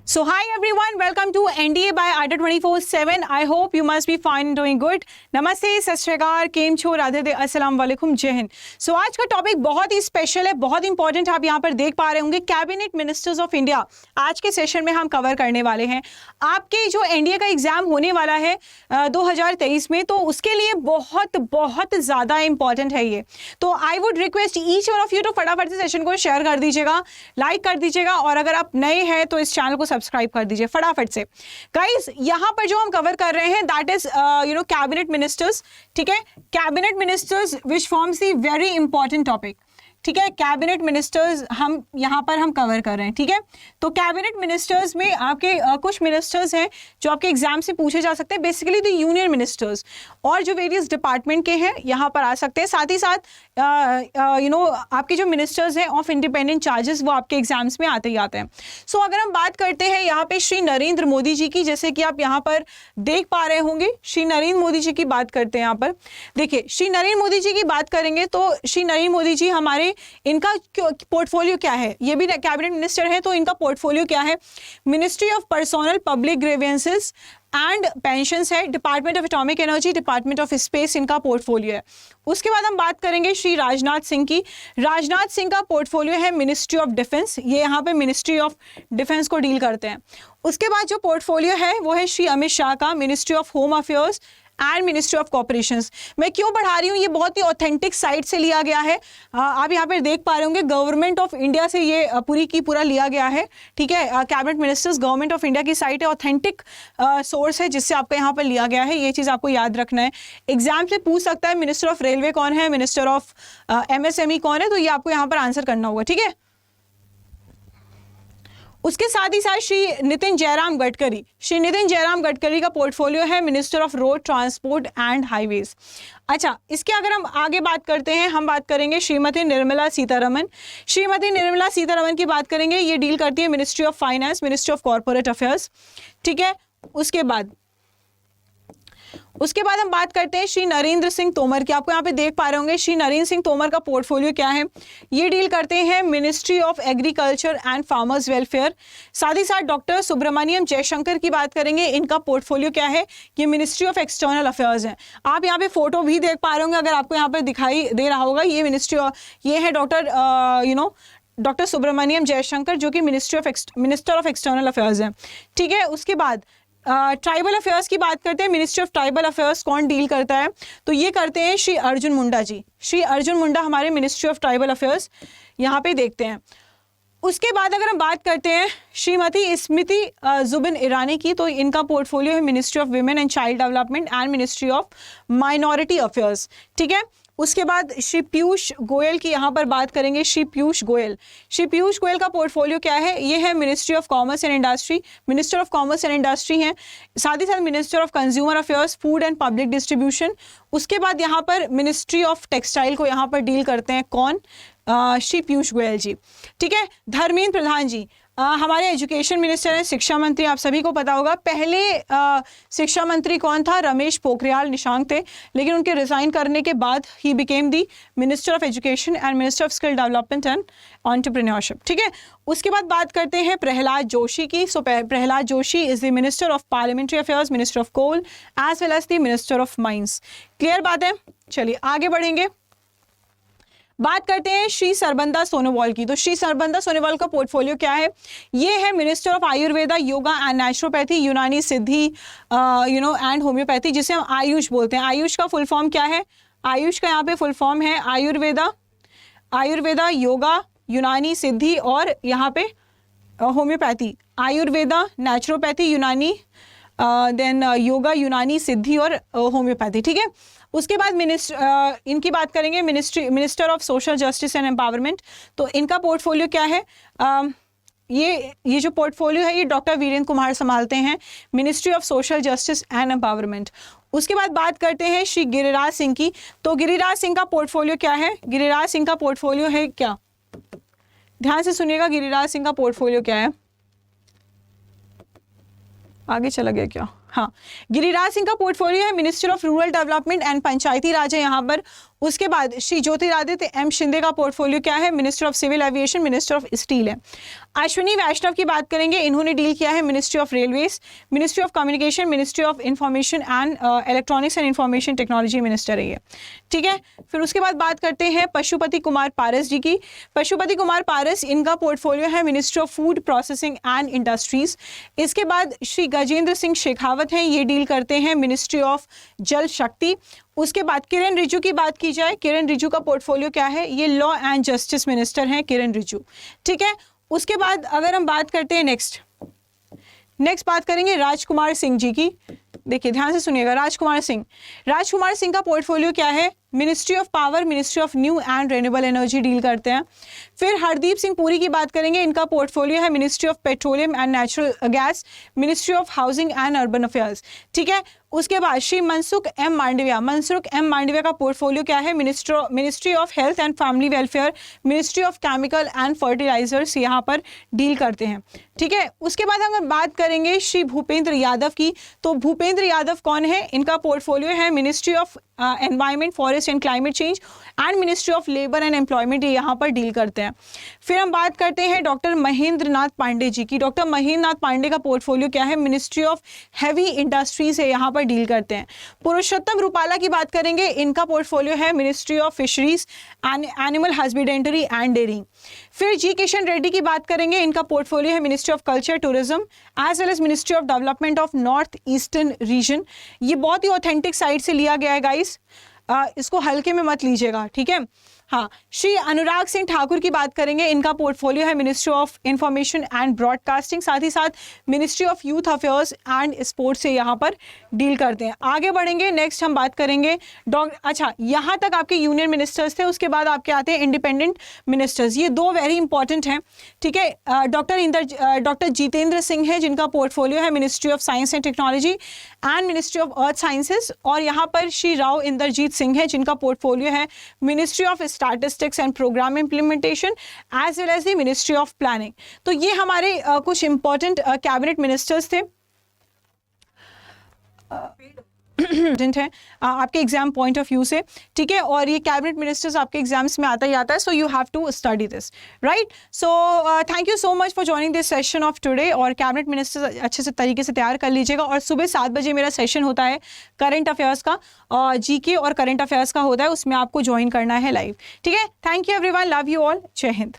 So hi everyone, welcome to NDA by Adda 24/7. I hope you must be fine and doing good. नमस्ते, सत श्री अकाल, केम छो, राधे दे, अस्सलाम वालेकुम, जय हिंद. सो आज का टॉपिक बहुत ही स्पेशल है, बहुत इंपॉर्टेंट. आप यहाँ पर देख पा रहे होंगे कैबिनेट मिनिस्टर्स ऑफ इंडिया. आज के सेशन में हम कवर करने वाले हैं आपके जो एनडीए का एग्जाम होने वाला है 2023 में, तो उसके लिए बहुत बहुत ज़्यादा इंपॉर्टेंट है ये. तो I would request each one of you तो फटाफट से सेशन को शेयर कर दीजिएगा, लाइक कर दीजिएगा, और अगर आप नए हैं तो इस चैनल को सब्सक्राइब कर दीजिए फटाफट से. गाइस, यहाँ पर जो हम कवर कर रहे हैं दैट इज कैबिनेट मिनिस्टर्स. ठीक है, cabinet ministers which forms the very important topic. ठीक है, कैबिनेट मिनिस्टर्स हम यहाँ पर हम कवर कर रहे हैं. ठीक है, तो कैबिनेट मिनिस्टर्स में आपके कुछ मिनिस्टर्स हैं जो आपके एग्जाम से पूछे जा सकते हैं. बेसिकली द यूनियन मिनिस्टर्स और जो वेरियस डिपार्टमेंट के हैं यहाँ पर आ सकते हैं. साथ ही साथ आपके जो मिनिस्टर्स हैं ऑफ इंडिपेंडेंट चार्जेस वो आपके एग्जाम्स में आते ही आते हैं. सो अगर हम बात करते हैं यहाँ पे श्री नरेंद्र मोदी जी की, जैसे कि आप यहाँ पर देख पा रहे होंगे, श्री नरेंद्र मोदी जी की बात करते हैं. यहाँ पर देखिए, श्री नरेंद्र मोदी जी की बात करेंगे तो श्री नरेंद्र मोदी जी हमारे इनका पोर्टफोलियो क्या है, ये भी कैबिनेट मिनिस्टर है, तो इनका पोर्टफोलियो क्या है. Ministry of personnel public grievances and pensions है, department of atomic energy, department of space इनका पोर्टफोलियो है. उसके बाद हम बात करेंगे श्री राजनाथ सिंह की. राजनाथ सिंह का पोर्टफोलियो है मिनिस्ट्री ऑफ डिफेंस, ये यहाँ पे मिनिस्ट्री ऑफ डिफेंस को डील करते हैं. उसके बाद जो पोर्टफोलियो है वो है श्री अमित शाह का, ministry of home affairs and ministry of corporations. मैं क्यों पढ़ा रही हूँ, ये बहुत ही ऑथेंटिक साइट से लिया गया है. आप यहाँ पर देख पा रहे होंगे गवर्नमेंट ऑफ इंडिया से ये पूरी की पूरा लिया गया है. ठीक है, cabinet ministers government of India की साइट है, ऑथेंटिक सोर्स है जिससे आपको यहाँ पर लिया गया है. ये चीज़ आपको याद रखना है. एग्जाम से पूछ सकता है मिनिस्टर ऑफ रेलवे कौन है, मिनिस्टर ऑफ MSME कौन है, तो ये आपको यहाँ पर आंसर करना होगा. ठीक है, उसके साथ ही साथ श्री नितिन जयराम गडकरी, श्री नितिन जयराम गडकरी का पोर्टफोलियो है minister of road transport and highways. अच्छा, इसके अगर हम आगे बात करते हैं, हम बात करेंगे श्रीमती निर्मला सीतारमन. श्रीमती निर्मला सीतारमन की बात करेंगे, ये डील करती है ministry of finance, ministry of corporate affairs. ठीक है, उसके बाद हम बात करते हैं श्री नरेंद्र सिंह तोमर की. आपको यहाँ पे देख पा रहे होंगे श्री नरेंद्र सिंह तोमर का पोर्टफोलियो क्या है, ये डील करते हैं ministry of agriculture and farmers welfare. साथ ही साथ डॉक्टर सुब्रमण्यम जयशंकर की बात करेंगे, इनका पोर्टफोलियो क्या है, ये मिनिस्ट्री ऑफ एक्सटर्नल अफेयर्स है. आप यहाँ पे फोटो भी देख पा रहे होंगे, अगर आपको यहाँ पर दिखाई दे रहा होगा, ये मिनिस्ट्री, ये है डॉक्टर सुब्रमण्यम जयशंकर जो कि मिनिस्टर ऑफ एक्सटर्नल अफेयर्स हैं. ठीक है, उसके बाद ट्राइबल अफेयर्स की बात करते हैं. मिनिस्ट्री ऑफ ट्राइबल अफेयर्स कौन डील करता है, तो ये करते हैं श्री अर्जुन मुंडा जी. श्री अर्जुन मुंडा हमारे मिनिस्ट्री ऑफ ट्राइबल अफेयर्स यहाँ पे देखते हैं. उसके बाद अगर हम बात करते हैं श्रीमती स्मृति जुबिन ईरानी की, तो इनका पोर्टफोलियो है ministry of women and child development and ministry of minority affairs. ठीक है, उसके बाद श्री पीयूष गोयल की यहाँ पर बात करेंगे. श्री पीयूष गोयल, श्री पीयूष गोयल का पोर्टफोलियो क्या है, ये है ministry of commerce and industry, minister of commerce and industry हैं. साथ ही साथ minister of consumer affairs, food and public distribution. उसके बाद यहाँ पर मिनिस्ट्री ऑफ टेक्सटाइल को यहाँ पर डील करते हैं कौन, श्री पीयूष गोयल जी. ठीक है, धर्मेंद्र प्रधान जी हमारे एजुकेशन मिनिस्टर हैं, शिक्षा मंत्री, आप सभी को पता होगा. पहले शिक्षा मंत्री कौन था, रमेश पोखरियाल निशंक थे, लेकिन उनके रिजाइन करने के बाद he became the minister of education and minister of skill development and entrepreneurship. ठीक है, उसके बाद बात करते हैं प्रहलाद जोशी की. So Prahlad Joshi is the minister of parliamentary affairs, minister of coal as well as the minister of mines. Clear बात है, चलिए आगे बढ़ेंगे. बात करते हैं श्री सरबंदा सोनोवाल की. तो श्री सरबंदा सोनोवाल का पोर्टफोलियो क्या है, ये है minister of Ayurveda, yoga and naturopathy, यूनानी सिद्धि एंड होम्योपैथी, जिसे हम आयुष बोलते हैं. आयुष का फुल फॉर्म क्या है, आयुष का यहाँ पे फुल फॉर्म है आयुर्वेदा, योगा, यूनानी सिद्धि और यहाँ पे होम्योपैथी. आयुर्वेदा, नेचुरोपैथी, यूनानी, देन योगा, यूनानी सिद्धि और होम्योपैथी. ठीक है, उसके बाद इनकी बात करेंगे minister of social justice and empowerment. तो इनका पोर्टफोलियो क्या है, ये जो पोर्टफोलियो है ये डॉक्टर वीरेंद्र कुमार संभालते हैं, ministry of social justice and empowerment. उसके बाद बात करते हैं श्री गिरिराज सिंह की. तो गिरिराज सिंह का पोर्टफोलियो क्या है, गिरिराज सिंह का पोर्टफोलियो है क्या, ध्यान से सुनिएगा, गिरिराज सिंह का पोर्टफोलियो क्या है, आगे चला गया क्या, हाँ, गिरिराज सिंह का पोर्टफोलियो है minister of rural development and panchayati raj है यहाँ पर. उसके बाद श्री ज्योतिरादित्य एम शिंदे का पोर्टफोलियो क्या है? Minister of civil aviation, minister of steel है। अश्विनी वैष्णव की बात करेंगे, इन्होंने डील किया है ministry of railways, ministry of communication, ministry of information and electronics and information technology minister है ये, ठीक है। फिर उसके बाद बात करते हैं पशुपति कुमार पारस जी की। पशुपति कुमार पारस, इनका पोर्टफोलियो है ministry of food processing and industries. इसके बाद श्री गजेंद्र सिंह शेखावत हैं, ये डील करते हैं मिनिस्ट्री ऑफ जल शक्ति। उसके बाद किरण रिजिजू की बात की जाए, किरण रिजिजू का पोर्टफोलियो क्या है? ये लॉ एंड जस्टिस मिनिस्टर हैं किरण रिजिजू, ठीक है। उसके बाद अगर हम बात करते हैं नेक्स्ट बात करेंगे राजकुमार सिंह जी की। देखिए ध्यान से सुनिएगा, राजकुमार सिंह का पोर्टफोलियो क्या है? Ministry of power, ministry of new and renewable energy deal करते हैं। फिर हरदीप सिंह पुरी की बात करेंगे, इनका पोर्टफोलियो है ministry of petroleum and natural gas, ministry of housing and urban affairs, ठीक है। उसके बाद श्री मनसुख एम मांडविया का पोर्टफोलियो क्या है? Ministry of health and family welfare, ministry of chemical and fertilisers यहाँ पर डील करते हैं, ठीक है। उसके बाद अगर बात करेंगे श्री भूपेंद्र यादव की, तो भूपेंद्र यादव कौन है? इनका पोर्टफोलियो है ministry of environment, forest and climate change and ministry of labour and employment, ये यहाँ पर डील करते हैं। फिर हम बात करते हैं डॉक्टर महेंद्र नाथ पांडे जी की। डॉक्टर महेंद्र नाथ पांडे का पोर्टफोलियो क्या है? मिनिस्ट्री ऑफ हैवी इंडस्ट्रीज है, यहाँ पर डील करते हैं। पुरुषोत्तम रूपाला की बात करेंगे, इनका पोर्टफोलियो है ministry of fisheries and animal husbandry and dairying. फिर जी किशन रेड्डी की बात करेंगे, इनका पोर्टफोलियो है ministry of culture tourism as well as ministry of development of north eastern region. ये बहुत ही ऑथेंटिक साइट से लिया गया है गाइस, इसको हल्के में मत लीजिएगा, ठीक है। हाँ, श्री अनुराग सिंह ठाकुर की बात करेंगे, इनका पोर्टफोलियो है ministry of information and broadcasting, साथ ही साथ ministry of youth affairs and sports से यहाँ पर डील करते हैं। आगे बढ़ेंगे, नेक्स्ट हम बात करेंगे अच्छा, यहाँ तक आपके यूनियन मिनिस्टर्स थे, उसके बाद आपके आते हैं इंडिपेंडेंट मिनिस्टर्स। ये दो वेरी इंपॉर्टेंट हैं, ठीक है। डॉक्टर जितेंद्र सिंह है, जिनका पोर्टफोलियो है ministry of science and technology and ministry of earth sciences. और यहाँ पर श्री राव इंदरजीत सिंह है, जिनका पोर्टफोलियो है ministry of statistics and programme implementation as well as the ministry of planning. तो ये हमारे कुछ इंपॉर्टेंट कैबिनेट मिनिस्टर्स थे है आपके एग्जाम पॉइंट ऑफ व्यू से, ठीक है। और ये कैबिनेट मिनिस्टर्स आपके एग्जाम्स में आता ही आता है, so you have to study this, right. So thank you so much for joining this session of today. और कैबिनेट मिनिस्टर्स अच्छे से तरीके से तैयार कर लीजिएगा। और सुबह 7 बजे मेरा सेशन होता है करंट अफेयर्स का, जीके और करंट अफेयर्स का होता है, उसमें आपको ज्वाइन करना है लाइव, ठीक है। Thank you everyone, love you all, जय हिंद।